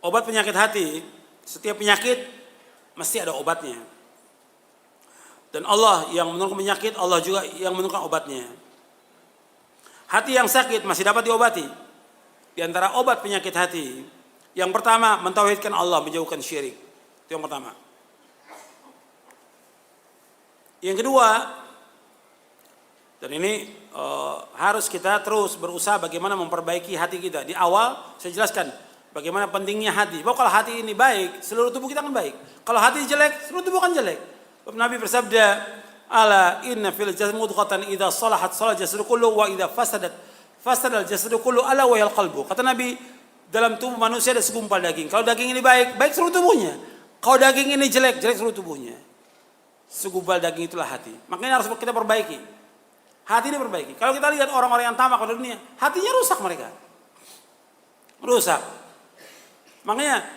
Obat penyakit hati, setiap penyakit mesti ada obatnya. Dan Allah yang menurunkan penyakit, Allah juga yang menurunkan obatnya. Hati yang sakit masih dapat diobati. Di antara obat penyakit hati, yang pertama mentauhidkan Allah, menjauhkan syirik. Itu yang pertama. Yang kedua, dan ini harus kita terus berusaha bagaimana memperbaiki hati kita. Di awal saya jelaskan bagaimana pentingnya hati. Bahwa kalau hati ini baik, seluruh tubuh kita akan baik. Kalau hati jelek, seluruh tubuh akan jelek. Nabi bersabda, "Ala inna fil jasad mudghatan idza salahat salaha jasadu kullu wa idza fasadat fasada al jasadu kullu ala wa yal qalbu." Kata Nabi, dalam tubuh manusia ada segumpal daging. Kalau daging ini baik, baik seluruh tubuhnya. Kalau daging ini jelek, jelek seluruh tubuhnya. Segumpal daging itulah hati. Makanya harus kita perbaiki. Hati ini perbaiki. Kalau kita lihat orang-orang yang tamak pada dunia, hatinya rusak mereka. Rusak. Makanya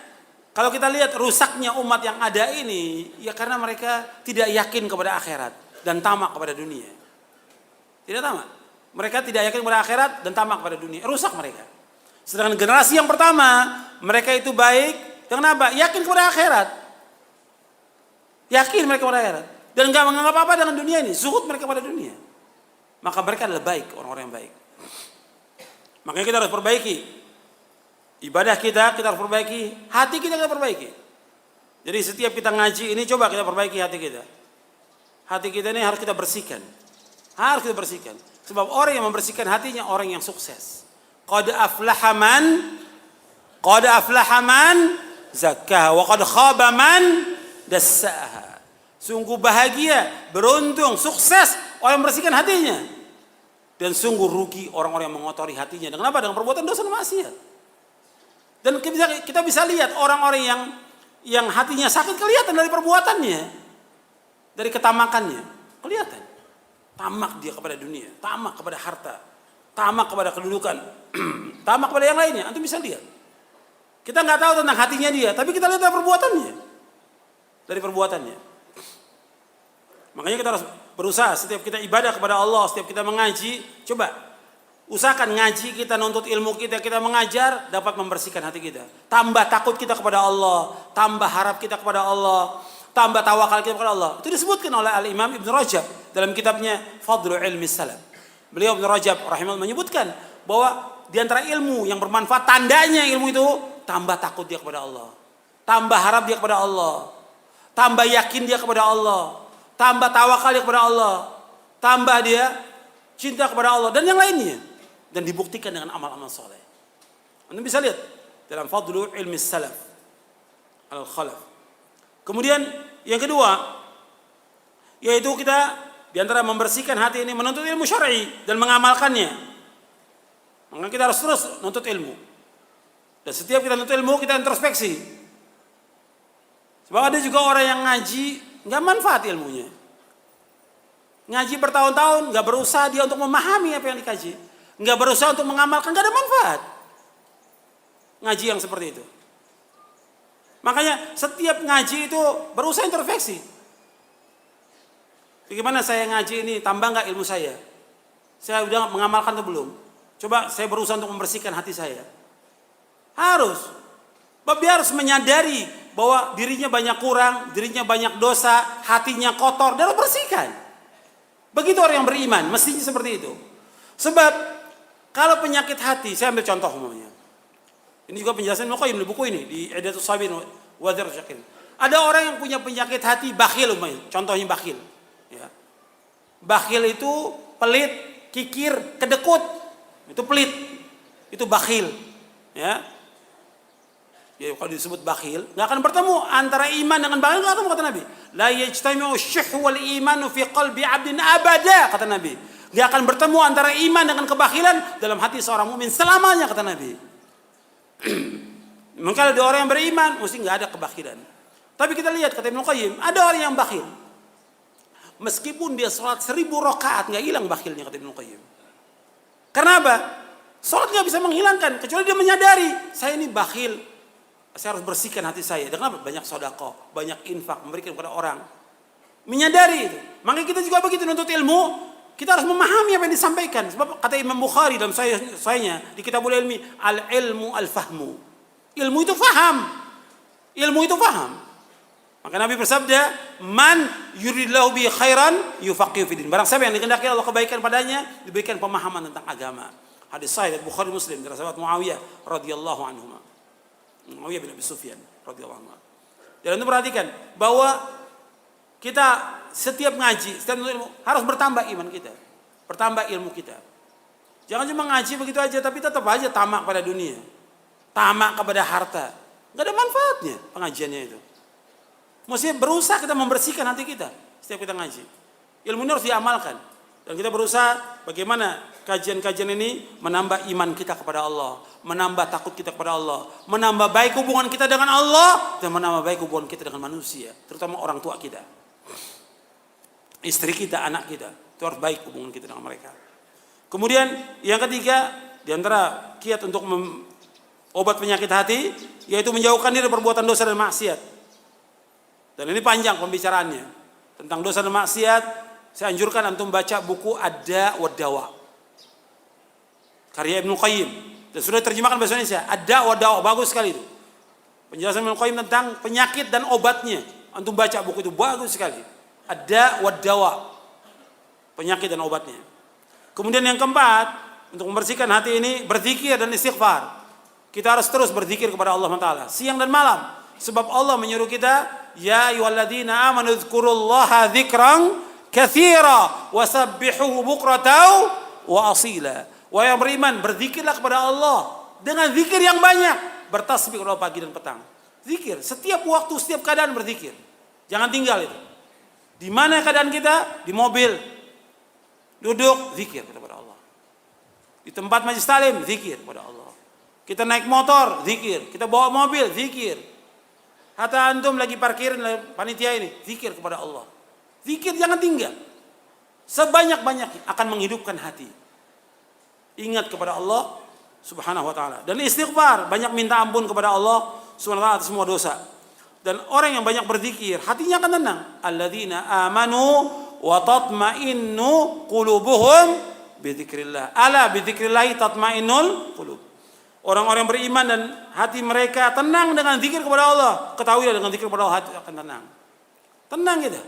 kalau kita lihat rusaknya umat yang ada ini, ya karena mereka tidak yakin kepada akhirat dan tamak kepada dunia. Tidak tamak. Mereka tidak yakin kepada akhirat dan tamak kepada dunia. Rusak mereka. Sedangkan generasi yang pertama, mereka itu baik. Kenapa? Yakin kepada akhirat. Yakin mereka kepada akhirat. Dan enggak menganggap apa dengan dunia ini. Zuhud mereka pada dunia. Maka mereka adalah baik, orang-orang yang baik. Makanya kita harus perbaiki ibadah kita harus perbaiki, hati kita perbaiki. Jadi setiap kita ngaji ini coba kita perbaiki hati kita. Hati kita ini harus kita bersihkan. Harus kita bersihkan. Sebab orang yang membersihkan hatinya orang yang sukses. Qad aflaha man zakkaha wa qad khaba man dassaha. Sungguh bahagia, beruntung, sukses orang yang membersihkan hatinya. Dan sungguh rugi orang-orang yang mengotori hatinya. Dengan apa? Dengan perbuatan dosa dan maksiat. Dan kita bisa lihat orang-orang yang hatinya sakit kelihatan dari perbuatannya. Dari ketamakannya. Kelihatan. Tamak dia kepada dunia. Tamak kepada harta. Tamak kepada kedudukan. Tamak kepada yang lainnya. Antum bisa lihat. Kita nggak tahu tentang hatinya dia. Tapi kita lihat dari perbuatannya. Dari perbuatannya. Makanya kita harus berusaha. Setiap kita ibadah kepada Allah. Setiap kita mengaji. Coba. Usahakan ngaji kita, nuntut ilmu kita mengajar dapat membersihkan hati kita. Tambah takut kita kepada Allah, tambah harap kita kepada Allah, tambah tawakal kita kepada Allah. Itu disebutkan oleh Al-Imam Ibn Rajab dalam kitabnya Fadlu Ilmi Salaf. Beliau Ibn Rajab rahimahullah menyebutkan bahwa di antara ilmu yang bermanfaat, tandanya ilmu itu tambah takut dia kepada Allah, tambah harap dia kepada Allah, tambah yakin dia kepada Allah, tambah tawakal dia kepada Allah, tambah dia cinta kepada Allah dan yang lainnya. Dan dibuktikan dengan amal-amal soleh. Anda bisa lihat dalam Fadlu Ilmi Salaf Al-Khalaf. Kemudian yang kedua, yaitu kita diantara membersihkan hati ini menuntut ilmu syar'i dan mengamalkannya. Maka kita harus terus menuntut ilmu. Dan setiap kita menuntut ilmu kita introspeksi. Sebab ada juga orang yang ngaji nggak manfaat ilmunya. Ngaji bertahun-tahun nggak berusaha dia untuk memahami apa yang dikaji. Nggak berusaha untuk mengamalkan, nggak ada manfaat ngaji yang seperti itu. Makanya setiap ngaji itu berusaha introspeksi. Bagaimana saya ngaji ini, tambah nggak ilmu saya? Saya udah mengamalkan atau belum? Coba saya berusaha untuk membersihkan hati saya. Harus. Sebab dia harus menyadari bahwa dirinya banyak kurang, dirinya banyak dosa, hatinya kotor, dia harus bersihkan. Begitu orang yang beriman, mestinya seperti itu. Sebab kalau penyakit hati, saya ambil contoh umumnya. Ini juga penjelasan Ibnu Qayyim di buku ini di Idatus Sabirin wa Dzarrus Syakirin. Ada orang yang punya penyakit hati bakhil umumnya. Contohnya bakhil. Ya. Bakhil itu pelit, kikir, kedekut. Itu pelit. Itu bakhil. Ya. Ya kalau disebut bakhil, nggak akan bertemu antara iman dengan bakhil, nggak ketemu kata Nabi. La yajtami'u syuh wal imanu fi qalbi 'abdin abada, kata Nabi. Dia akan bertemu antara iman dengan kebakhilan dalam hati seorang mukmin selamanya, kata Nabi. Maka ada orang yang beriman mesti nggak ada kebakhilan. Tapi kita lihat kata Ibnu Qayyim, ada orang yang bakhil. Meskipun dia sholat 1000 rakaat nggak hilang bakhilnya, kata Ibnu Qayyim. Karena apa? Sholat nggak bisa menghilangkan kecuali dia menyadari saya ini bakhil. Saya harus bersihkan hati saya. Dengan apa? Banyak sedekah, banyak infak, memberikan kepada orang. Menyadari itu. Makanya kita juga begitu nuntut ilmu. Kita harus memahami apa yang disampaikan. Sebab kata Imam Bukhari dalam sahihnya di Kitabul Ilmi, al-ilmu al-fahmu. Ilmu itu faham. Ilmu itu faham. Maka Nabi bersabda, "Man yuridillahu bi khairan yufaqihu fid din." Barang siapa yang dikehendaki Allah kebaikan padanya, diberikan pemahaman tentang agama. Hadis sahih dari Bukhari Muslim dari sahabat Muawiyah radhiyallahu anhu. Muawiyah bin Abi Sufyan radhiyallahu anhu. Dan untuk perhatikan bahwa kita setiap ngaji, setiap ilmu harus bertambah iman kita, bertambah ilmu kita. Jangan cuma ngaji begitu aja tapi tetap aja tamak pada dunia, tamak kepada harta. Enggak ada manfaatnya pengajiannya itu. Mesti berusaha kita membersihkan hati kita setiap kita ngaji. Ilmu ini harus diamalkan. Dan kita berusaha bagaimana kajian-kajian ini menambah iman kita kepada Allah, menambah takut kita kepada Allah, menambah baik hubungan kita dengan Allah, dan menambah baik hubungan kita dengan manusia, terutama orang tua kita, istri kita, anak kita. Itu harus baik hubungan kita dengan mereka. Kemudian yang ketiga, diantara kiat untuk obat penyakit hati, yaitu menjauhkan diri dari perbuatan dosa dan maksiat. Dan ini panjang pembicaraannya tentang dosa dan maksiat. Saya anjurkan antum baca buku Ad-Da' wa Dawa karya Ibnu Qayyim, dan sudah diterjemahkan bahasa Indonesia. Ad-Da' wa Dawa, bagus sekali itu. Penjelasan Ibnu Qayyim tentang penyakit dan obatnya. Antum baca buku itu, bagus sekali. Ad-Da' wa Dawa, penyakit dan obatnya. Kemudian yang keempat, untuk membersihkan hati ini, berzikir dan istighfar. Kita harus terus berzikir kepada Allah Taala siang dan malam, sebab Allah menyuruh kita, ya ayyuhalladzina amanu dzkurullaha dzikran katsira wasabbihuhu bukratan wa asila. Wahai yang beriman, berzikirlah kepada Allah dengan zikir yang banyak, bertasbih kepada pagi dan petang. Zikir setiap waktu, setiap keadaan berzikir. Jangan tinggal itu. Di mana keadaan kita? Di mobil, duduk, zikir kepada Allah. Di tempat majelis taklim, zikir kepada Allah. Kita naik motor, zikir. Kita bawa mobil, zikir. Hatta antum lagi parkirin panitia ini, zikir kepada Allah. Zikir jangan tinggal. Sebanyak-banyaknya akan menghidupkan hati. Ingat kepada Allah Subhanahu wa taala, dan istighfar, banyak minta ampun kepada Allah Subhanahu wa taala atas semua dosa. Dan orang yang banyak berzikir, hatinya akan tenang. Alladzina amanu wa tatma'innu qulubuhum bidzikrillah. Ala bidzikrillah tatma'innul qulub. Orang-orang beriman dan hati mereka tenang dengan zikir kepada Allah. Ketahuilah dengan zikir kepada Allah hati akan tenang. Tenang kita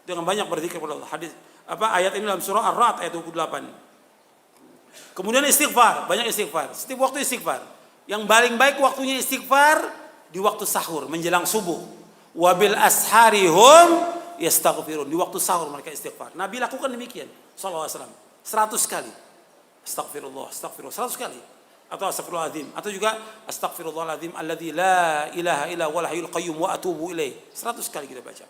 dengan banyak berzikir kepada Allah. Hadis ayat ini dalam surah Ar-Ra'd ayat 28. Kemudian istighfar, banyak istighfar. Setiap waktu istighfar. Yang paling baik waktunya istighfar di waktu sahur menjelang subuh. Wabil asharihum yastaghfirun. Di waktu sahur mereka istighfar. Nabi lakukan demikian sallallahu alaihi wasallam 100 kali. Astagfirullah, astagfirullah 100 kali. Atau astagfirullahaladzim, atau juga astagfirullahaladzim alladzi la ilaha illa huwal hayyul qayyum wa atubu ilaih. 100 kali kita baca.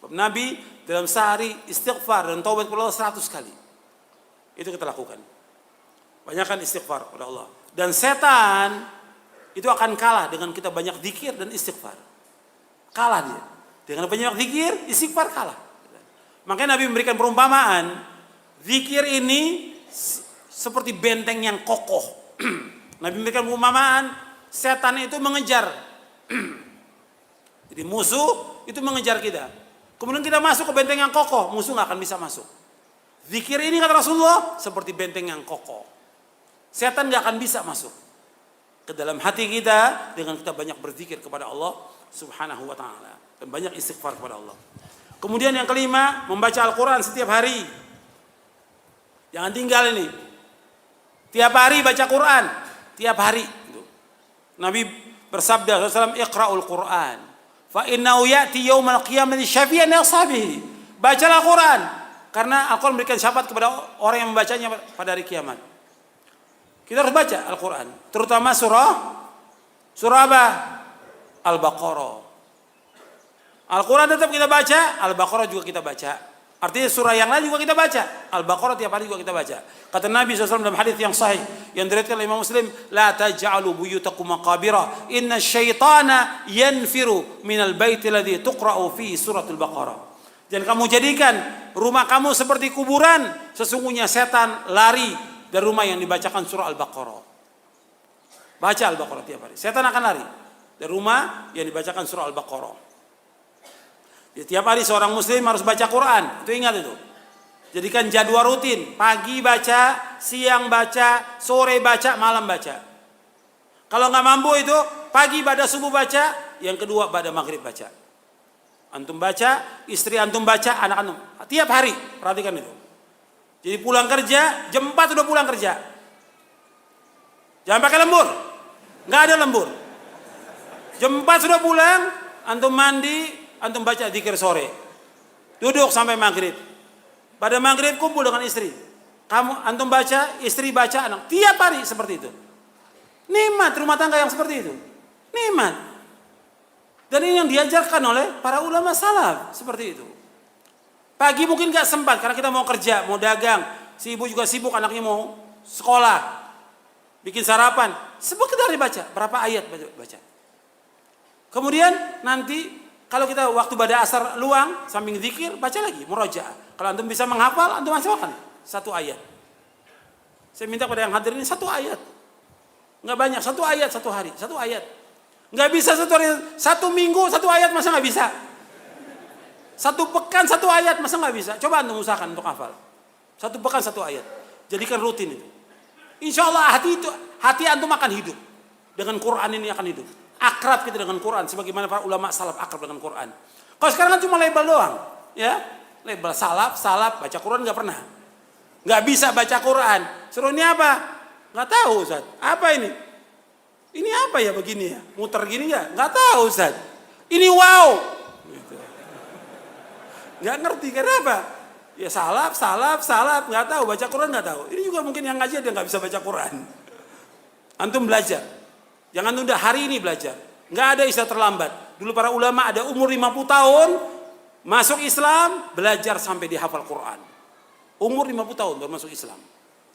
Nabi dalam sehari istighfar dan taubat kepada Allah 100 kali. Itu kita lakukan. Banyakkan istighfar kepada Allah. Dan setan itu akan kalah dengan kita banyak zikir dan istighfar. Kalah dia. Dengan banyak zikir, istighfar kalah. Makanya Nabi memberikan perumpamaan, zikir ini seperti benteng yang kokoh. Nabi memberikan perumpamaan, setan itu mengejar. Jadi musuh itu mengejar kita. Kemudian kita masuk ke benteng yang kokoh, musuh nggak akan bisa masuk. Zikir ini kata Rasulullah seperti benteng yang kokoh. Setan nggak akan bisa masuk ke dalam hati kita dengan kita banyak berzikir kepada Allah Subhanahu wa taala dan banyak istighfar kepada Allah. Kemudian yang kelima, membaca Al-Qur'an setiap hari. Jangan tinggal ini. Tiap hari baca Quran, tiap hari. Nabi bersabda SAW, "Iqra'ul Qur'an, fa innahu ya'ti yaumal qiyamati syafi'an li ashabihi." Bacalah Quran, karena Al-Quran memberikan syafaat kepada orang yang membacanya pada hari kiamat. Kita harus baca Al-Quran, terutama surah apa? Al-Baqarah. Al-Quran tetap kita baca, Al-Baqarah juga kita baca. Artinya surah yang lain juga kita baca. Al-Baqarah tiap hari juga kita baca. Kata Nabi SAW dalam hadis yang sahih yang diriwayatkan oleh Imam Muslim, "La taj'alu buyutakum maqabira, inna syaitana yanfiru minal baiti alladhi tuqra'u fi suratul Baqarah." Jangan kamu jadikan rumah kamu seperti kuburan. Sesungguhnya setan lari dari rumah yang dibacakan surah Al-Baqarah. Baca Al-Baqarah tiap hari. Setan akan lari dari rumah yang dibacakan surah Al-Baqarah. Jadi, tiap hari seorang muslim harus baca Quran. Itu ingat itu. Jadikan jadwal rutin. Pagi baca, siang baca, sore baca, malam baca. Kalau nggak mampu itu Pagi ba'da subuh baca, yang kedua ba'da maghrib baca. Antum baca, istri antum baca, anak antum. Tiap hari, perhatikan itu. Jadi pulang kerja, jam 4 udah pulang kerja. Jangan pakai lembur. Nggak ada lembur. Jam 4 sudah pulang, antum mandi, antum baca zikir sore. Duduk sampai maghrib. Pada maghrib kumpul dengan istri. Antum baca, istri baca, anak. Tiap hari seperti itu. Nikmat rumah tangga yang seperti itu. Nikmat. Dan ini yang diajarkan oleh para ulama salaf. Seperti itu. Pagi mungkin gak sempat karena kita mau kerja, mau dagang. Si ibu juga sibuk, anaknya mau sekolah. Bikin sarapan. Sebentar dibaca. Berapa ayat baca. Kemudian nanti kalau kita waktu ba'da asar luang, samping zikir, baca lagi, murojaah. Kalau antum bisa menghafal, antum hafalkan 1 ayat. Saya minta pada yang hadir ini 1 ayat. Nggak banyak, 1 ayat 1 hari, 1 ayat. Nggak bisa 1 hari, 1 minggu 1 ayat, masa nggak bisa? 1 pekan 1 ayat, masa nggak bisa? Coba antum usahakan untuk hafal. 1 pekan 1 ayat. Jadikan rutin itu. Insya Allah hati antum akan hidup. Dengan Quran ini akan hidup. Akrab kita dengan Quran. Sebagaimana para ulama salaf akrab dengan Quran. Kalau sekarang kan cuma label doang. Ya, label salaf, baca Quran nggak pernah. Nggak bisa baca Quran. Suruh ini apa? Nggak tahu Ustaz. Apa ini? Ini apa ya begini ya? Muter gini ya? Nggak tahu Ustaz. Ini wow. Gitu. Nggak ngerti kenapa? Ya salaf, nggak tahu, baca Quran nggak tahu. Ini juga mungkin yang ngaji dia nggak bisa baca Quran. Antum belajar, jangan tunda hari ini belajar. Nggak ada istilah terlambat. Dulu para ulama ada umur 50 tahun masuk Islam, belajar sampai dihafal Quran. Umur 50 tahun baru masuk Islam.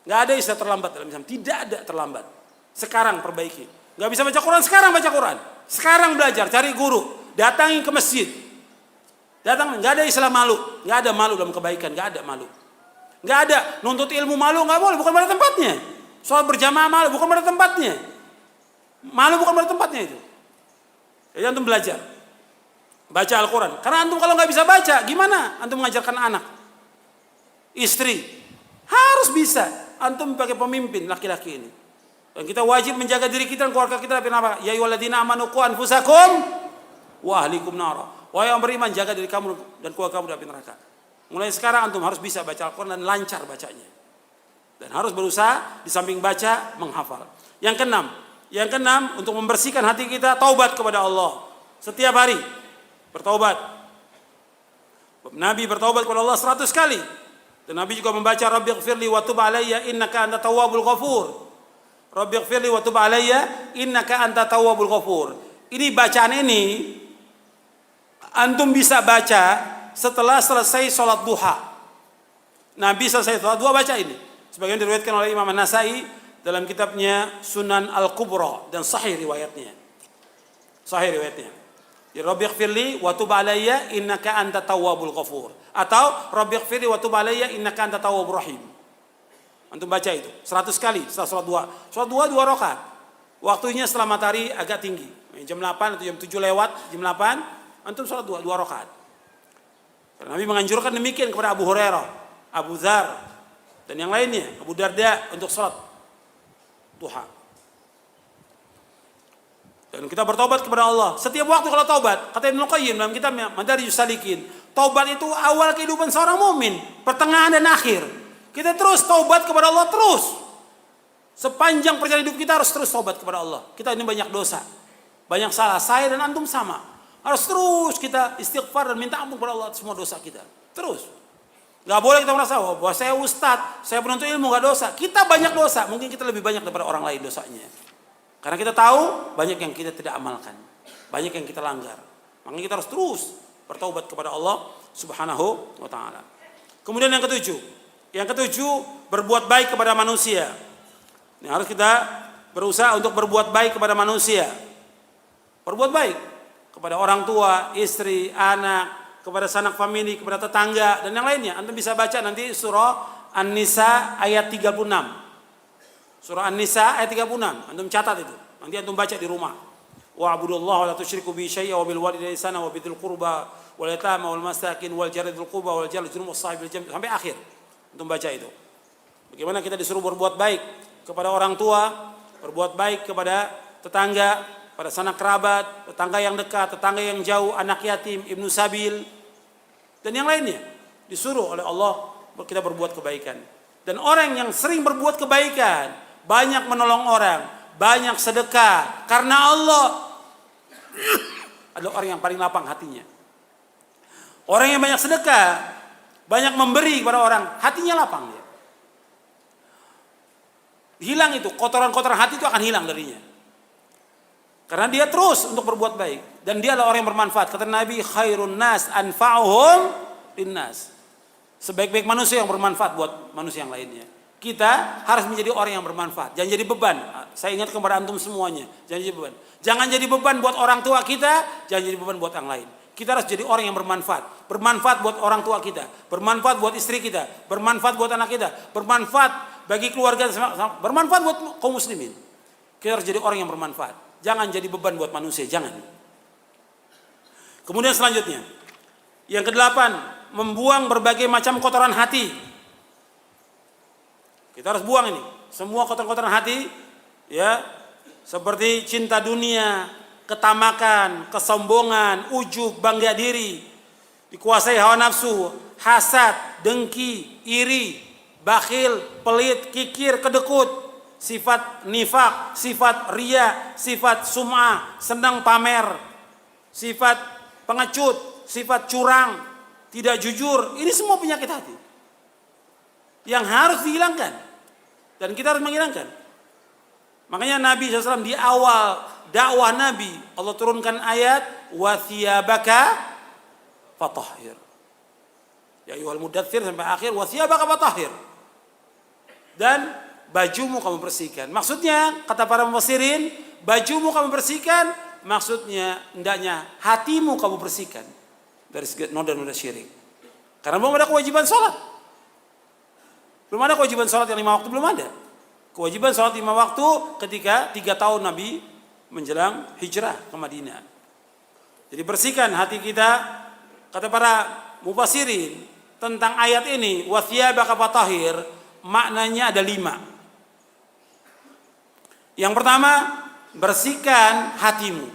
Nggak ada istilah terlambat dalam Islam, tidak ada terlambat. Sekarang perbaiki. Nggak bisa baca Quran, sekarang baca Quran. Sekarang belajar, cari guru, datangi ke masjid. Datang, nggak ada istilah malu, nggak ada malu dalam kebaikan, nggak ada malu, nggak ada nuntut ilmu malu, nggak boleh, bukan pada tempatnya. Soal berjamaah malu, bukan pada tempatnya. Malu bukan pada tempatnya itu. Jadi antum belajar, baca Al-Quran. Karena antum kalau nggak bisa baca, gimana? Antum mengajarkan anak, istri, harus bisa. Antum pakai pemimpin laki-laki ini. Dan kita wajib menjaga diri kita dan keluarga kita. Kenapa? Ya ayyuhalladzina amanu qu anfusakum wa ahlikum nara. Wahai yang beriman, jaga diri kamu dan keluarga kamu dari api neraka. Mulai sekarang antum harus bisa baca Al-Quran dan lancar bacanya. Dan harus berusaha di samping baca, menghafal. Yang keenam, untuk membersihkan hati kita, taubat kepada Allah. Setiap hari, bertaubat. Nabi bertaubat kepada Allah 100 kali. Dan Nabi juga membaca, Rabbighfirli wa tub alayya innaka anta tawwabul ghafur. Rabbighfirli wa tub alayya innaka anta tawwabul ghafur. Ini bacaan ini, antum bisa baca setelah selesai sholat duha. Nabi selesai sholat duha baca ini. Sebagian diriwayatkan oleh Imam An-Nasai dalam kitabnya Sunan Al-Kubra dan sahih riwayatnya. Sahih riwayatnya. Ya Rabbighfirli wa tub alayya innaka anta tawwabul ghafur. Atau Rabbighfirli wa tub alayya innaka anta tawwabur rahim. Antum baca itu 100 kali setelah sholat duha. Sholat duha 2 rakaat. Waktunya setelah matahari agak tinggi. Jam 8 atau jam 7 lewat, jam 8 antum sholat 2 rakaat. Karena Nabi menganjurkan demikian kepada Abu Hurairah, Abu Dzar, dan yang lainnya, Abu Darda untuk sholat duha. Dan kita bertobat kepada Allah. Setiap waktu kalau taubat, kata Ibnu Qayyim dalam kitabnya Madarijus Salikin, taubat itu awal kehidupan seorang mukmin, pertengahan dan akhir. Kita terus taubat kepada Allah terus. Sepanjang perjalanan hidup kita harus terus taubat kepada Allah. Kita ini banyak dosa, banyak salah. Saya dan antum sama. Harus terus kita istighfar dan minta ampun kepada Allah semua dosa kita. Terus. Gak boleh kita merasa, bahwa saya ustadz, saya penuntut ilmu gak dosa. Kita banyak dosa, mungkin kita lebih banyak daripada orang lain dosanya. Karena kita tahu banyak yang kita tidak amalkan, banyak yang kita langgar. Makanya kita harus terus bertaubat kepada Allah Subhanahu wa taala. Kemudian yang ketujuh, berbuat baik kepada manusia. Ini harus kita berusaha untuk berbuat baik kepada manusia. Berbuat baik kepada orang tua, istri, anak, kepada sanak famili, kepada tetangga dan yang lainnya. Antum bisa baca nanti surah An-Nisa ayat 36. Surah An-Nisa ayat 36. Antum catat itu. Nanti antum baca di rumah. Wa'budullaha wa la tusyriku bihi syai'an wa bil walidayni ihsana wa bidzil qurba wal yatama wal masakin wal jari dzil qurba wal jari dzul sahibil jambi sampai akhir. Antum baca itu. Bagaimana kita disuruh berbuat baik kepada orang tua, berbuat baik kepada tetangga, pada sanak kerabat, tetangga yang dekat, tetangga yang jauh, anak yatim, ibnu sabil, dan yang lainnya. Disuruh oleh Allah kita berbuat kebaikan. Dan orang yang sering berbuat kebaikan, banyak menolong orang, banyak sedekah, karena Allah adalah orang yang paling lapang hatinya. Orang yang banyak sedekah, banyak memberi kepada orang, hatinya lapang dia. Hilang itu, kotoran-kotoran hati itu akan hilang darinya. Karena dia terus untuk berbuat baik. Dan dia adalah orang yang bermanfaat. Kata Nabi, khairun nas anfa'uhum linnas. Sebaik-baik manusia yang bermanfaat buat manusia yang lainnya. Kita harus menjadi orang yang bermanfaat. Jangan jadi beban. Saya ingat kepada antum semuanya. Jangan jadi beban. Jangan jadi beban buat orang tua kita. Jangan jadi beban buat yang lain. Kita harus jadi orang yang bermanfaat. Bermanfaat buat orang tua kita. Bermanfaat buat istri kita. Bermanfaat buat anak kita. Bermanfaat bagi keluarga. Bermanfaat buat kaum muslimin. Kita harus jadi orang yang bermanfaat. Jangan jadi beban buat manusia. Jangan. Kemudian selanjutnya. Yang kedelapan. Membuang berbagai macam kotoran hati. Kita harus buang ini. Semua kotoran-kotoran hati. Ya. Seperti cinta dunia. Ketamakan, kesombongan, ujub, bangga diri, dikuasai hawa nafsu, hasad, dengki, iri, bakhil, pelit, kikir, kedekut, sifat nifak, sifat ria, sifat sum'ah, senang pamer, sifat pengecut, sifat curang, tidak jujur. Ini semua penyakit hati yang harus dihilangkan dan kita harus menghilangkan. Makanya Nabi SAW di awal dakwah Nabi, Allah turunkan ayat wa thiyabaka fatahhir. Ya ayyuhal mudaththir sampai akhir wa thiyabaka fatahhir. Dan bajumu kamu bersihkan. Maksudnya kata para mufassirin, bajumu kamu bersihkan, maksudnya hendaknya hatimu kamu bersihkan dari noda-noda syirik. Karena belum ada kewajiban salat. Belum ada kewajiban salat yang 5 waktu, belum ada. Kewajiban salat 5 waktu ketika 3 tahun Nabi menjelang hijrah ke Madinah. Jadi bersihkan hati kita. Kata para mufassirin tentang ayat ini, wa thiyabaka fatahhir, maknanya ada 5. Yang pertama, bersihkan hatimu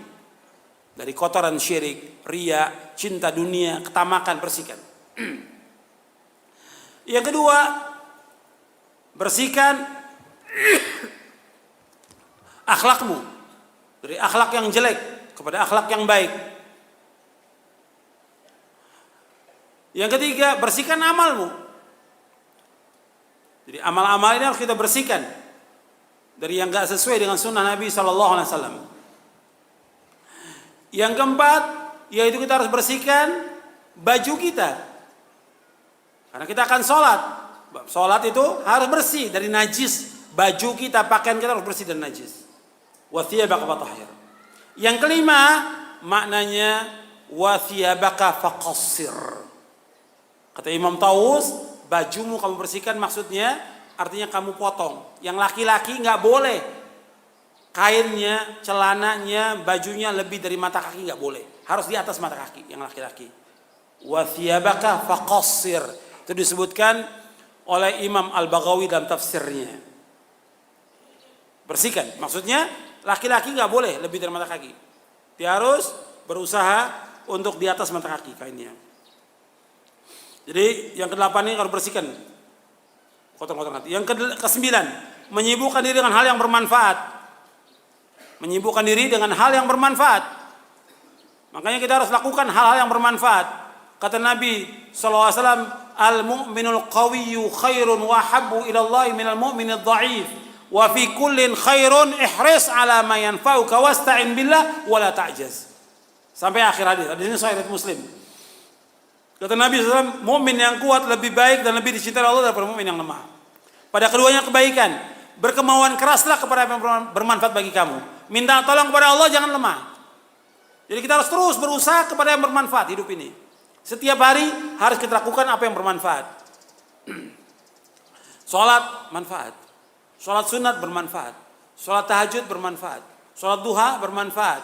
dari kotoran syirik, riya, cinta dunia, ketamakan, bersihkan. Yang kedua, bersihkan akhlakmu dari akhlak yang jelek kepada akhlak yang baik. Yang ketiga, bersihkan amalmu. Jadi amal-amal ini harus kita bersihkan dari yang enggak sesuai dengan sunnah Nabi SAW. Yang keempat, yaitu kita harus bersihkan baju kita. Karena kita akan sholat. Sholat itu harus bersih dari najis. Baju kita, pakaian kita harus bersih dari najis. Wa thiyabaka fatahhir. Yang kelima, maknanya wa thiyabaka faqassir. Kata Imam Taus, bajumu kamu bersihkan maksudnya artinya kamu potong. Yang laki-laki enggak boleh kainnya, celananya, bajunya lebih dari mata kaki, enggak boleh. Harus di atas mata kaki yang laki-laki. Wa thiyabaka faqassir. Itu disebutkan oleh Imam Al-Baghawi dalam tafsirnya. Bersihkan, maksudnya laki-laki nggak boleh lebih dari mata kaki. Dia harus berusaha untuk di atas mata kaki kainnya. Jadi yang ke-8 ini harus bersihkan kotor-kotor hati. Yang ke-9, menyibukkan diri dengan hal yang bermanfaat. Menyibukkan diri dengan hal yang bermanfaat. Makanya kita harus lakukan hal-hal yang bermanfaat. Kata Nabi SAW, al-mu'minul qawiyyu khairun wa habbu ilallahi minal mu'minid dha'if. Wa fi kullin khairun ihris ala ma yanfa'uka wasta'in billah wa la ta'jaz. Sampai akhir hadis. Hadis ini sahih Muslim. Kata Nabi SAW, mukmin yang kuat lebih baik dan lebih dicintai Allah daripada mukmin yang lemah. Pada keduanya kebaikan. Berkemauan keraslah kepada apa yang bermanfaat bagi kamu. Minta tolong kepada Allah, jangan lemah. Jadi kita harus terus berusaha kepada yang bermanfaat hidup ini. Setiap hari harus kita lakukan apa yang bermanfaat. Salat manfaat. Salat sunat bermanfaat. Salat tahajud bermanfaat. Salat duha bermanfaat.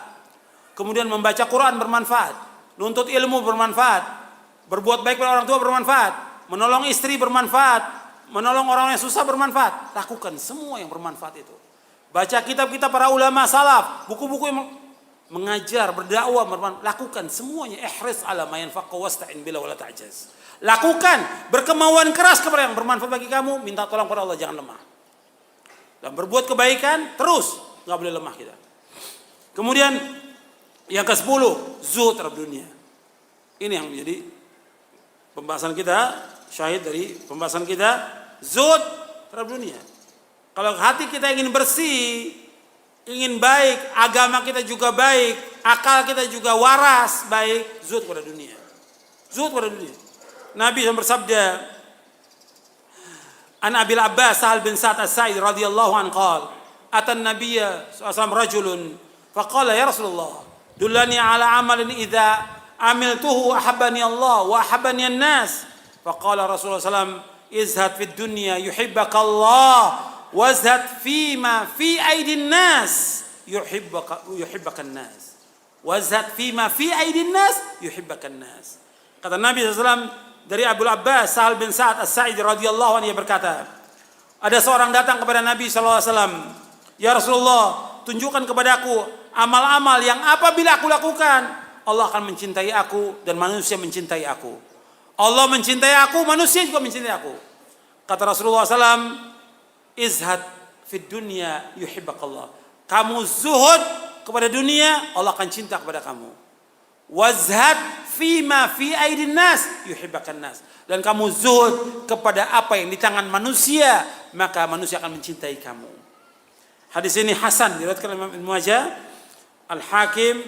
Kemudian membaca Quran bermanfaat. Nuntut ilmu bermanfaat. Berbuat baik pada orang tua bermanfaat. Menolong istri bermanfaat. Menolong orang yang susah bermanfaat. Lakukan semua yang bermanfaat itu. Baca kitab-kitab para ulama salaf. Buku-buku yang mengajar, berdakwah, lakukan semuanya. Ihris ala ma yanfa'uka wasta'in billah wala ta'jaz. Lakukan, berkemauan keras kepada yang bermanfaat bagi kamu, minta tolong pada Allah, jangan lemah. Dan berbuat kebaikan terus, nggak boleh lemah kita. Kemudian yang ke-10, zuhud terhadap dunia. Ini yang menjadi pembahasan kita, syahid dari pembahasan kita, zuhud terhadap dunia. Kalau hati kita ingin bersih, ingin baik, agama kita juga baik, akal kita juga waras, baik, zuhud pada dunia. Zuhud pada dunia. Nabi yang bersabda, An Abil Abbas Sahal bin Sa'ad As-Sa'id radhiyallahu anhu qala, atan nabiyya sallallahu rajulun faqala ya Rasulullah, dullani ala amalin idza amiltuhu ahabbani Allah wa ahabbani an-nas. Faqala Rasulullah sallallahu izhad fid dunya yuhibbaka Allah wazhad fima fi aidin nas yuhibbaka an-nas. Wazhad fima fi aidin nas yuhibbaka an-nas. Kata Nabi SAW dari Abu Abbas Sahal bin Sa'ad As-Sa'id radhiyallahu anhu, berkata, ada seorang datang kepada Nabi SAW, ya Rasulullah, tunjukkan kepadaku amal-amal yang apabila aku lakukan Allah akan mencintai aku dan manusia mencintai aku. Allah mencintai aku, manusia juga mencintai aku. Kata Rasulullah SAW, izhad fid dunya yuhibbakallah. Kamu zuhud kepada dunia, Allah akan cinta kepada kamu. Wazhad fima fi aidin nas yuhibbakan nas. Dan kamu zuhud kepada apa yang di tangan manusia, maka manusia akan mencintai kamu. Hadis ini hasan, diriwayatkan oleh Imam Ibnu Majah, Al-Hakim.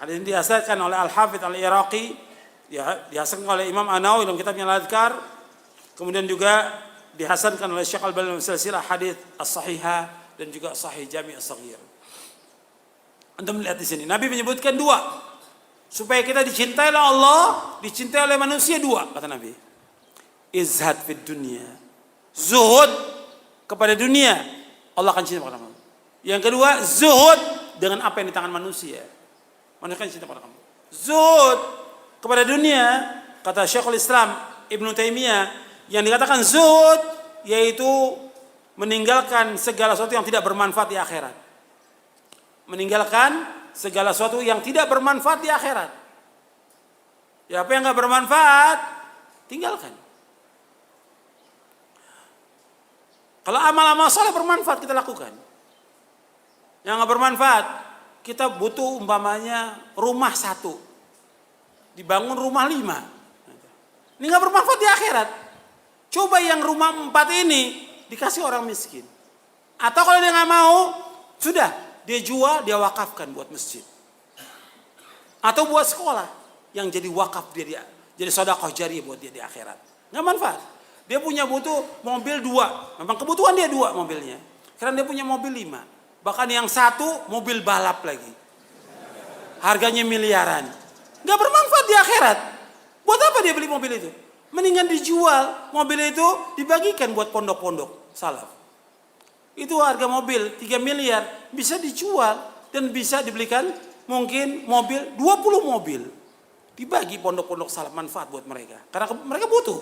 Hadis ini dihasankan oleh Al-Hafidz Al-Iraqi, dihasankan oleh Imam An-Nawawi dalam kitabnya Al-Adhkar. Kemudian juga dihasankan oleh Syekh Al-Albani dalam silsilah hadis as-sahihah dan juga Sahih Jami' as-Shaghir. Anda melihat di sini Nabi menyebutkan dua, supaya kita dicintai oleh Allah, dicintai oleh manusia, dua kata Nabi. Izhad fid dunya, zuhud kepada dunia, Allah akan cinta kepada kamu. Yang kedua, zuhud dengan apa yang di tangan manusia, manusia akan cinta kepada kamu. Zuhud kepada dunia, kata Syekhul Islam Ibnu Taimiyah, yang dikatakan zuhud yaitu meninggalkan segala sesuatu yang tidak bermanfaat di akhirat. Meninggalkan segala sesuatu yang tidak bermanfaat di akhirat. Ya, apa yang enggak bermanfaat, tinggalkan. Kalau amal-amal saleh bermanfaat, kita lakukan. Yang enggak bermanfaat, kita butuh umpamanya rumah 1, dibangun rumah 5. Ini enggak bermanfaat di akhirat. Coba yang rumah 4 ini dikasih orang miskin. Atau kalau dia enggak mau, sudah, dia jual, dia wakafkan buat masjid. Atau buat sekolah yang jadi wakaf dia jadi sedekah jariyah buat dia di akhirat. Enggak manfaat. Dia punya butuh mobil 2. Memang kebutuhan dia 2 mobilnya. Karena dia punya mobil 5. Bahkan yang 1 mobil balap lagi. Harganya miliaran. Enggak bermanfaat di akhirat. Buat apa dia beli mobil itu? Mendingan dijual, mobil itu dibagikan buat pondok-pondok salaf. Itu harga mobil 3 miliar bisa dijual dan bisa dibelikan mungkin mobil 20 mobil. Dibagi pondok-pondok salaf, manfaat buat mereka. Karena mereka butuh.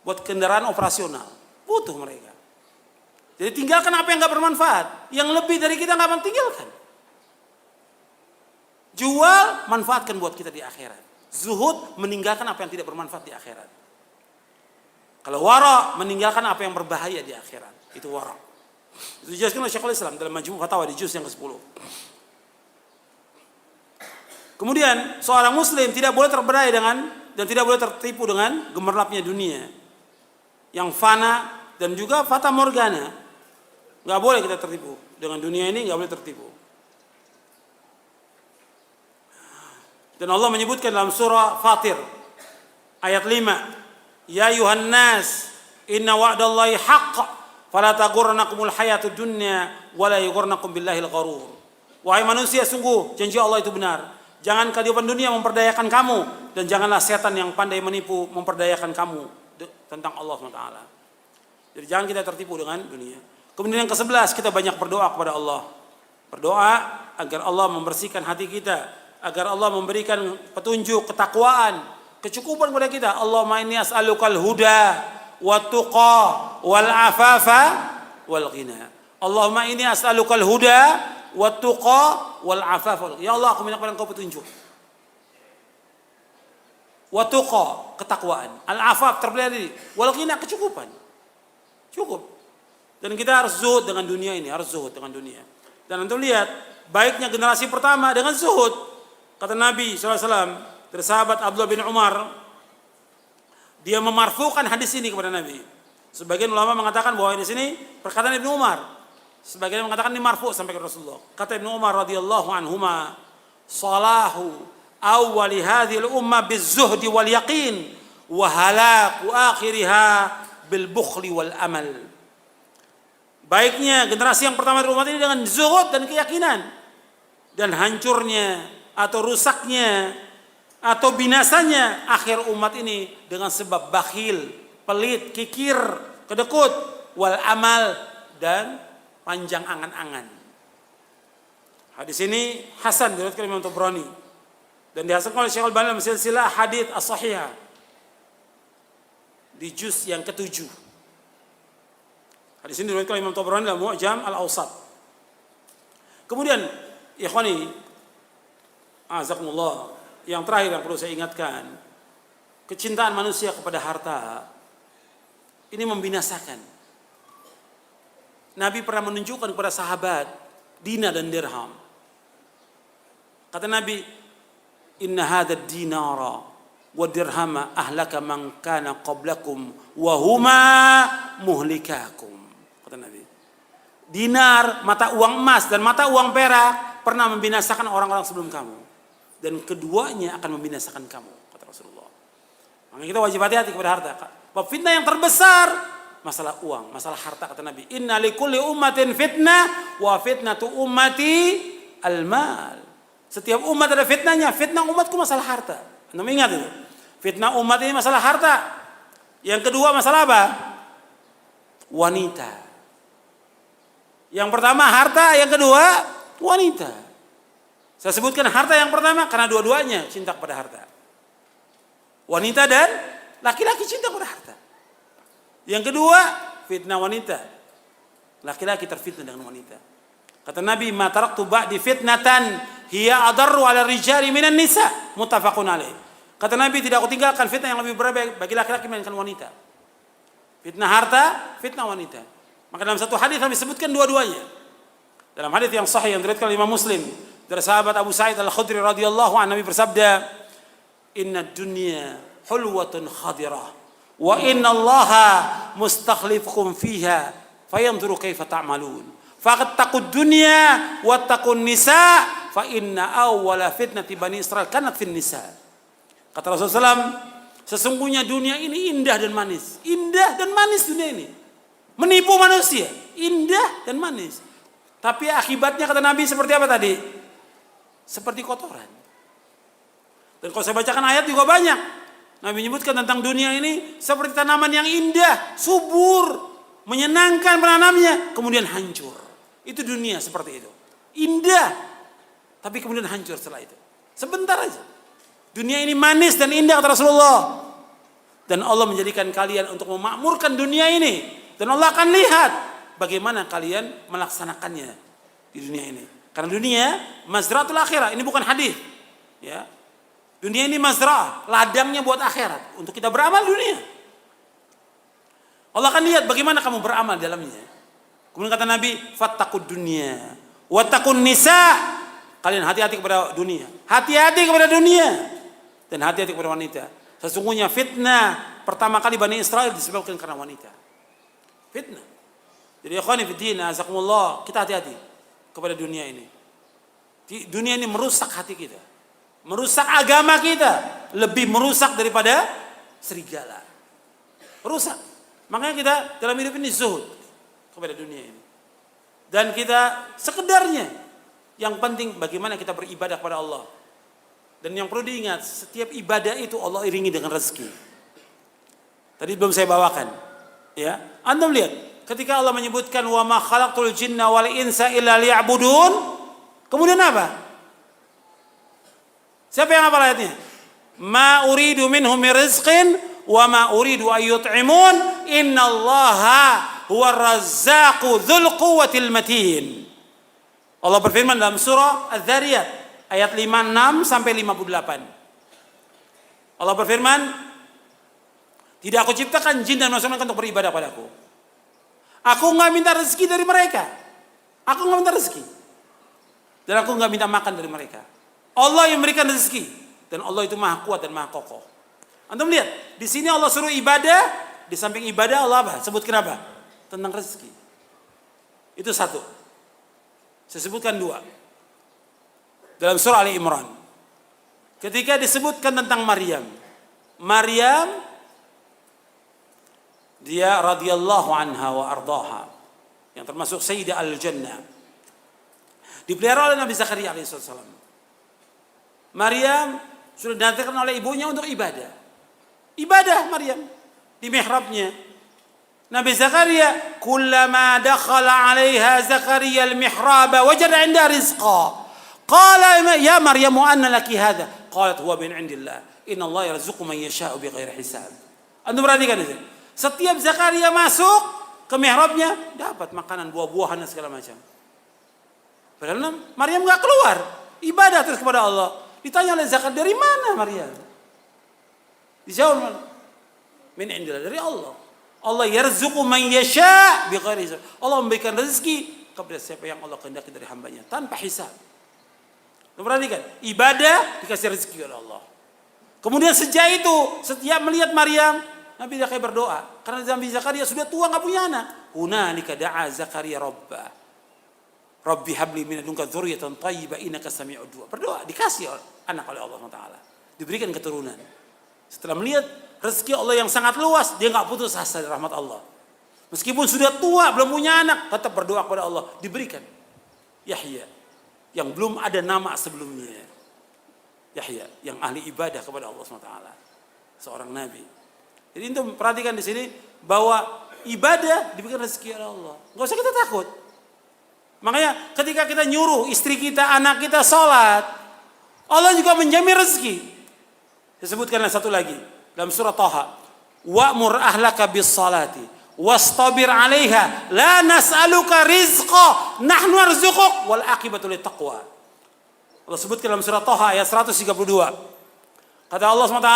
Buat kendaraan operasional. Butuh mereka. Jadi tinggalkan apa yang gak bermanfaat. Yang lebih dari kita gak tinggalkan. Jual, manfaatkan buat kita di akhirat. Zuhud, meninggalkan apa yang tidak bermanfaat di akhirat. Kalau wara, meninggalkan apa yang berbahaya di akhirat. Itu wara. Itu dijelaskan oleh Syekhul Islam dalam Majmu' Fatawa di juz yang ke-10. Kemudian seorang muslim tidak boleh terberai dengan dan tidak boleh tertipu dengan gemerlapnya dunia yang fana dan juga fata morgana. Enggak boleh kita tertipu dengan dunia ini, enggak boleh tertipu. Dan Allah menyebutkan dalam surah Fatir ayat 5, ya ayuhan nas inna wa'dallahi haqq fala taghurrannakumul hayatud dunya wala yughurrannakum billahil gharur. Wahai manusia, sungguh janji Allah itu benar. Jangan kehidupan dunia memperdayakan kamu dan janganlah setan yang pandai menipu memperdayakan kamu tentang Allah SWT. Jadi jangan kita tertipu dengan dunia. Kemudian yang ke-11, kita banyak berdoa kepada Allah. Berdoa agar Allah membersihkan hati kita, agar Allah memberikan petunjuk, ketakwaan, kecukupan kepada kita. Allahumma inni as'alukal huda wat tuqa wal afafa wal ghina. Allahumma inni as'alukal huda wat-tuqa wal afaf. Ya Allah, aku minta kepada Engkau petunjuk. Wat-tuqa, ketakwaan. Al-afaf, terpelihara, wal ghina, kecukupan. Cukup. Dan kita harus zuhud dengan dunia ini, harus zuhud dengan dunia. Dan untuk lihat baiknya generasi pertama dengan zuhud. Kata Nabi SAW dari sahabat Abdullah bin Umar, dia memarfukan hadis ini kepada Nabi. Sebagian ulama mengatakan bahwa di sini perkataan Ibnu Umar. Sebagian mengatakan ini marfu sampai ke Rasulullah. Kata Ibnu Umar radhiyallahu anhuma, "Salahu awwali hadhil ummah biz-zuhdi wal yaqin wa halaku akhiriha bil bukhli wal amal." Baiknya generasi yang pertama dari umat ini dengan zuhud dan keyakinan, dan hancurnya atau rusaknya atau binasanya akhir umat ini dengan sebab bakhil, pelit, kikir, kedekut, wal amal, dan panjang angan-angan. Hadis ini hasan diriwayatkan Imam Tabrani dan dihasankan oleh Syekh Al-Albani dalam silsilah hadits as-sahihah di juz yang ke-7. Hadis ini diriwayatkan oleh Imam Tabrani dalam Mu'jam Al-Awsat. Kemudian, ikhwani, azakumullah, yang terakhir yang perlu saya ingatkan, kecintaan manusia kepada harta ini membinasakan. Nabi pernah menunjukkan kepada sahabat dinar dan dirham. Kata Nabi, "Inna hadha dinara wa dirhama ahlaka man kana qablakum wa huma muhlikakum." Kata Nabi, dinar, mata uang emas dan mata uang perak pernah membinasakan orang-orang sebelum kamu, dan keduanya akan membinasakan kamu, kata Rasulullah. Makanya kita wajib hati-hati kepada harta. Bab fitnah yang terbesar masalah uang, masalah harta, kata Nabi. Inna likulli ummatin fitnah wa fitnatu ummati al-mal. Setiap umat ada fitnahnya. Fitnah umatku masalah harta. Anda ingat itu? Fitnah umat ini masalah harta. Yang kedua masalah apa? Wanita. Yang pertama harta, yang kedua wanita. Saya sebutkan harta yang pertama karena dua-duanya cinta kepada harta. Wanita dan laki-laki cinta kepada harta. Yang kedua, fitnah wanita. Laki-laki terfitnah dengan wanita. Kata Nabi, "Ma taraktu ba'di fitnatan hiya adarru 'ala rijali minan nisa." Muttafaqun alaih. Kata Nabi, tidak aku tinggalkan fitnah yang lebih berat bagi laki-laki melainkan wanita. Fitnah harta, fitnah wanita. Maka dalam satu hadis Nabi sebutkan dua-duanya. Dalam hadis yang sahih yang diriwayatkan oleh Imam Muslim dari sahabat Abu Sa'id Al-Khudri radhiyallahu anhu, Nabi bersabda, "Inna dunya hulwatun khadirah. Wa inna Allaha mustakhlifukum fiha fayanzuru kaifa ta'malun. Fattaqud dunya wattaqun nisa fa inna awwala fitnati bani Israil kanat fin nisa." Kata Rasulullah SAW, sesungguhnya dunia ini indah dan manis. Indah dan manis dunia ini. Menipu manusia, indah dan manis. Tapi akibatnya kata Nabi seperti apa tadi? Seperti kotoran. Dan kalau saya bacakan ayat juga banyak. Nabi menyebutkan tentang dunia ini seperti tanaman yang indah, subur, menyenangkan menanamnya, kemudian hancur. Itu dunia seperti itu. Indah, tapi kemudian hancur setelah itu. Sebentar aja. Dunia ini manis dan indah kata Rasulullah. Dan Allah menjadikan kalian untuk memakmurkan dunia ini. Dan Allah akan lihat bagaimana kalian melaksanakannya di dunia ini. Karena dunia mazratul akhirah, ini bukan hadis. Ya. Dunia ini mazrah, ladangnya buat akhirat, untuk kita beramal dunia. Allah akan lihat bagaimana kamu beramal di dalamnya. Kemudian kata Nabi, fattaqud dunya wattaqun nisa. Kalian hati-hati kepada dunia. Hati-hati kepada dunia dan hati-hati kepada wanita. Sesungguhnya fitnah pertama kali Bani Israel disebabkan karena wanita. Fitnah. Jadi ikhwani fiddin, azakumullah, kita hati-hati kepada dunia ini. Dunia ini merusak hati kita, merusak agama kita, lebih merusak daripada serigala. Merusak. Makanya kita dalam hidup ini zuhud kepada dunia ini. Dan kita sekedarnya, yang penting bagaimana kita beribadah kepada Allah. Dan yang perlu diingat, setiap ibadah itu Allah iringi dengan rezeki. Tadi belum saya bawakan. Ya, Anda melihat ketika Allah menyebutkan wa ma khalaqtul jinna wal insa illa liya'budun, kemudian apa? Siapa yang hafal ayatnya? Ma uridu minhum min rizqin wa ma uridu an yut'imun innallaha huwar razzaqu dzul quwwatil matin. Allah berfirman dalam surah Az-Zariyat ayat 56 sampai 58. Allah berfirman, tidak aku ciptakan jin dan manusia untuk beribadah padaku. Aku nggak minta rezeki dari mereka. Aku nggak minta rezeki. Dan aku nggak minta makan dari mereka. Allah yang memberikan rezeki. Dan Allah itu maha kuat dan maha kokoh. Antum lihat, di sini Allah suruh ibadah, di samping ibadah Allah apa? Sebut kenapa? Tentang rezeki. Itu satu. Saya sebutkan dua. Dalam surah Ali Imran. Ketika disebutkan tentang Maryam. Maryam, dia radhiyallahu anha wa ardaha. Yang termasuk Sayyidah al-Jannah. Dipelihara oleh Nabi Zakaria alaihissalam. Maryam sudah didatangkan oleh ibunya untuk ibadah. Ibadah Maryam di mihrabnya. Nabi Zakaria, kullama dakhala 'alaiha Zakaria al-mihraba wajada 'inda rizqa. Qala ya Maryam anna laki hadha? Qalat huwa min 'indillah. Inna Allah yarzuqu man yasha'u bighairi hisab. Antum perhatikan itu. Setiap Zakaria masuk ke mihrabnya dapat makanan, buah-buahan dan segala macam. Padahal Maryam enggak keluar, ibadah terus kepada Allah. Ditanya oleh Zakaria, dari mana Maryam? Dijawab, min indillah, dari Allah. Allah yarzuqu man yasha' bighairi hisab. Allah memberikan rezeki kepada siapa yang Allah kehendaki dari hambanya tanpa hisab. Perhatikan, ibadah dikasih rezeki oleh Allah. Kemudian sejak itu setiap melihat Maryam, Nabi Zakaria berdoa. Karena Nabi Zakaria sudah tua nggak punya anak. Hunalika da'a Zakaria Rabbah. Rabbi habli min ladunka dzurriyyatan thayyibah innaka sami'ud du'a. Berdoa, dikasih anak oleh Allah Taala. Diberikan keturunan. Setelah melihat rezeki Allah yang sangat luas, dia nggak putus asa dari rahmat Allah. Meskipun sudah tua, belum punya anak, tetap berdoa kepada Allah, diberikan Yahya yang belum ada nama sebelumnya. Yahya yang ahli ibadah kepada Allah SWT, seorang nabi. Jadi itu perhatikan di sini bahwa ibadah diberikan rezeki oleh Allah. Enggak usah kita takut. Makanya ketika kita nyuruh istri kita, anak kita sholat, Allah juga menjamin rezeki. Saya sebutkan satu lagi dalam surah Thaha. Wa'mur ahlaka bis salati wastabir 'alaiha la nas'aluka rizqa nahnu narzuquk wal aqibatu lit taqwa. Allah sebutkan dalam surah Thaha ayat 132. Kata Allah SWT,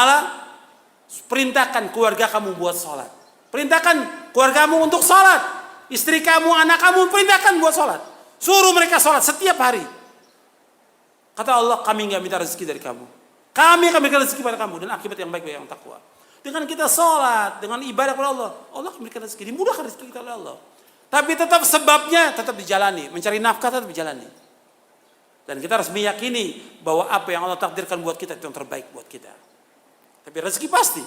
perintahkan keluarga kamu buat sholat. Perintahkan keluarga kamu untuk sholat. Istri kamu, anak kamu, perintahkan buat sholat. Suruh mereka sholat setiap hari. Kata Allah, kami nggak minta rezeki dari kamu. Kami akan berikan rezeki pada kamu dan akibat yang baik bagi yang takwa. Dengan kita sholat, dengan ibadah kepada Allah, Allah akan berikan rezeki. Dimudahkan rezeki kita oleh Allah. Tapi tetap sebabnya tetap dijalani. Mencari nafkah tetap dijalani. Dan kita harus meyakini bahwa apa yang Allah takdirkan buat kita itu yang terbaik buat kita. Tapi rezeki pasti.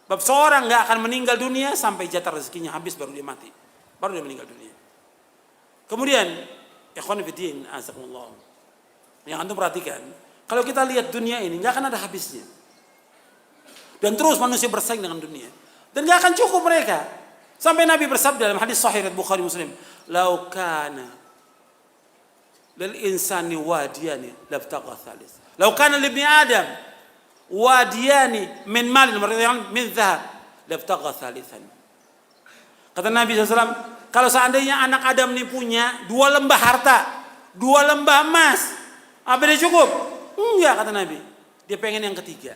Sebab seorang nggak akan meninggal dunia sampai jatah rezekinya habis baru dia mati. Baru dia meninggal dunia. Kemudian, ikhwan fillah, azakumullah. Yang antum perhatikan, kalau kita lihat dunia ini nggak akan ada habisnya. Dan terus manusia bersaing dengan dunia. Dan nggak akan cukup mereka. Sampai Nabi bersabda dalam hadis sahih riwayat Bukhari Muslim, "Lau kana lil insani wadiyani labtagha thalith. Lau kana li ibni Adam wadiyani min malin min dhahab labtagha thalithan." Kata Nabi SAW, kalau seandainya anak Adam ini punya 2 lembah harta, 2 lembah emas, apa dia cukup? Enggak, kata Nabi. Dia pengen yang ketiga.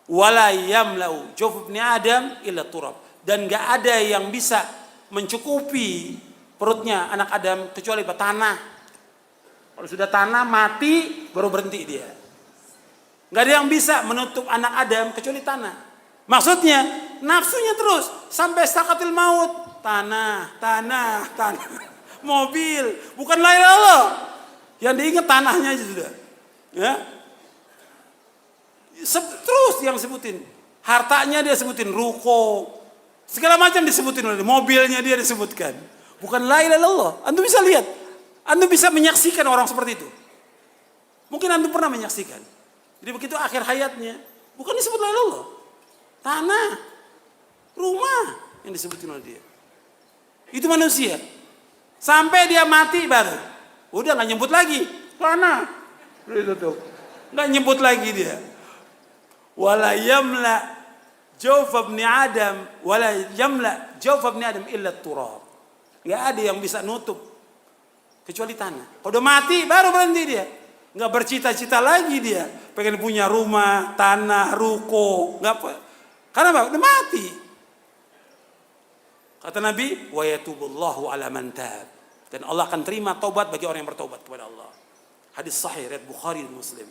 Wala yamlau jawf ibni Adam illa turab. Dan enggak ada yang bisa mencukupi perutnya anak Adam kecuali tanah. Kalau sudah tanah mati baru berhenti dia. Enggak ada yang bisa menutup anak Adam kecuali tanah. Maksudnya nafsunya terus sampai sakatil maut. Tanah. Mobil, bukan la ilaha illallah. Yang diingat tanahnya aja sudah. Ya. Terus yang sebutin. Hartanya dia sebutin, ruko. Segala macam disebutin oleh mobilnya dia disebutkan. Bukan la ilaha illallah. Antum bisa lihat. Antum bisa menyaksikan orang seperti itu. Mungkin antum pernah menyaksikan. Jadi begitu akhir hayatnya, bukan disebut la ilaha illallah. Tanah, rumah yang disebutin oleh dia. Itu manusia. Sampai dia mati baru. Udah nggak nyebut lagi. Tanah. Nggak nyebut lagi dia. Wala yamla jawf ibni Adam illa turab. Nggak ada yang bisa nutup kecuali tanah. Kalau udah mati baru berhenti dia. Nggak bercita-cita lagi dia pengen punya rumah, tanah, ruko, nggak apa. Karena apa? Udah mati. Kata Nabi, wa yatubullahu ala man tab. Dan Allah akan terima taubat bagi orang yang bertaubat kepada Allah. Hadis sahih riwayat Bukhari dan Muslim.